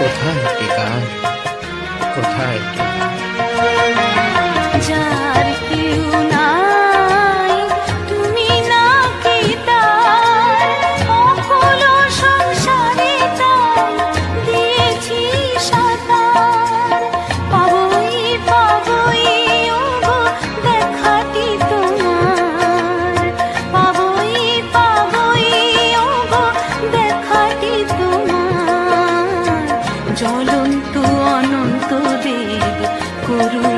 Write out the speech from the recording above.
কোথায় টিকার, কোথায় টিকার? যার কেউ নাই তুমি নাকি তার, অকুল সংসারে তার দিয়েছি সাঁতার। পাবই পাবই ওগো দেখাটি তোমার, পাবই পাবই ওগো দেখাটি তোমার। জ্বলন্ত অনন্ত দেব করু